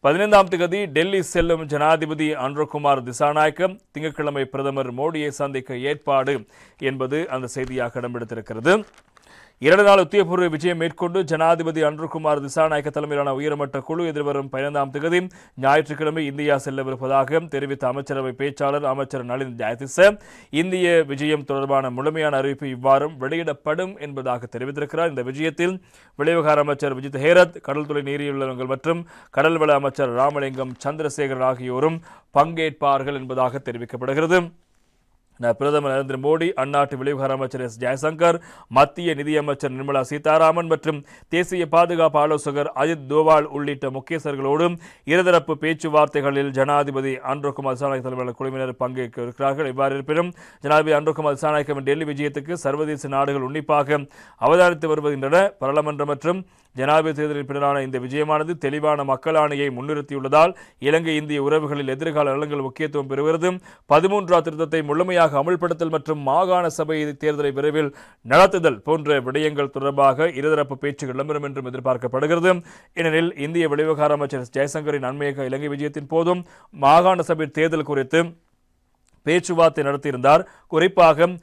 15ஆம் தேதி டெல்லி செல்லும் ஜனாதிபதி அனுரகுமார் திசாநாயக்க திங்கட்கிழமை பிரதமர் மோடியை சந்திக்க ஏற்பாடு என்பது அந்த செய்தியாக இடம்பெடுத்திருக்கிறது. 2 நாள் உத்தியோகபூர்வ விஜயம் மேற்கொண்டு ஜனாதிபதி அனுரகுமார் திசாநாயக்க தலைமையிலான உயர்மட்ட குழு எதிர்வரும் 15ஆம் தேதி ஞாயிற்றுக்கிழமை இந்தியா செல்லவிருப்பதாக தெரிவித்த அமைச்சரவை பேச்சாளர் அமைச்சர் நளின் ஜெயதிச இந்திய விஜயம் தொடர்பான முழுமையான அறிவிப்பு இவ்வாறும் வெளியிடப்படும் என்பதாக தெரிவித்திருக்கிறார். இந்த விஜயத்தில் வெளிவிவகார அமைச்சர் விஜித் ஹேரத், கடல்துறை நீரியல் மற்றும் கடல்வள அமைச்சர் ராமலிங்கம் சந்திரசேகரன் ஆகியோரும் பங்கேற்பார்கள் என்பதாக தெரிவிக்கப்படுகிறது. பிரதமர் நரேந்திர மோடி, அந்நாட்டு வெளிவிவகார அமைச்சர் எஸ் ஜெய்சங்கர், மத்திய நிதியமைச்சர் நிர்மலா சீதாராமன் மற்றும் தேசிய பாதுகாப்பு ஆலோசகர் அஜித் தோவால் உள்ளிட்ட முக்கியஸ்தர்களோடும் இருதரப்பு பேச்சுவார்த்தைகளில் ஜனாதிபதி அனுரகுமார் திசாநாயக்க தலைமையிலான குழுவினர் பங்கேற்க இருக்கிறார்கள். இவ்வாறு இருப்பினும் ஜனாதிபதி அனுரகுமார் திசாநாயக்கவின் டெல்லி விஜயத்துக்கு சர்வதேச நாடுகள் உன்னிப்பாக அவதானித்து வருகின்றன. பாராளுமன்ற மற்றும் ஜனாதிபதி தேர்தலின் பின்னரான இந்த விஜயமானது தெளிவான மக்கள் ஆணையை முன்னிறுத்தியுள்ளதால் இலங்கை இந்திய உறவுகளில் எதிர்கால நலன்கள் முக்கியத்துவம் பெறுகிறது. 13ஆம் திருத்தத்தை முழுமையாக அமல்படுத்தல் மற்றும் மாகாண சபை தேர்தலை விரைவில் நடத்துதல் போன்ற விடயங்கள் தொடர்பாக இருதரப்பு பேச்சுகள் இடம்பெறும் என்றும் எதிர்பார்க்கப்படுகிறது. ஏனெனில் இந்திய வெளிவிவகார அமைச்சர் ஜெய்சங்கரின் அண்மைய இலங்கை விஜயத்தின் போதும் மாகாண சபை தேர்தல் குறித்து பேச்சுவார்த்தை நடத்தியிருந்தார். குறிப்பாக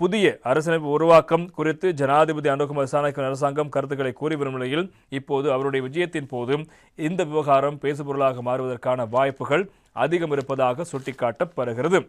புதிய அரசியலமைப்பு உருவாக்கம் குறித்து ஜனாதிபதி அனுரகுமார் திசாநாயக்க அரசாங்கம் கருத்துக்களை கூறி வரும் நிலையில் இப்போது அவருடைய விஜயத்தின் போது இந்த விவகாரம் பேசுபொருளாக மாறுவதற்கான வாய்ப்புகள் அதிகம் இருப்பதாக சுட்டிக்காட்டப்படுகிறது.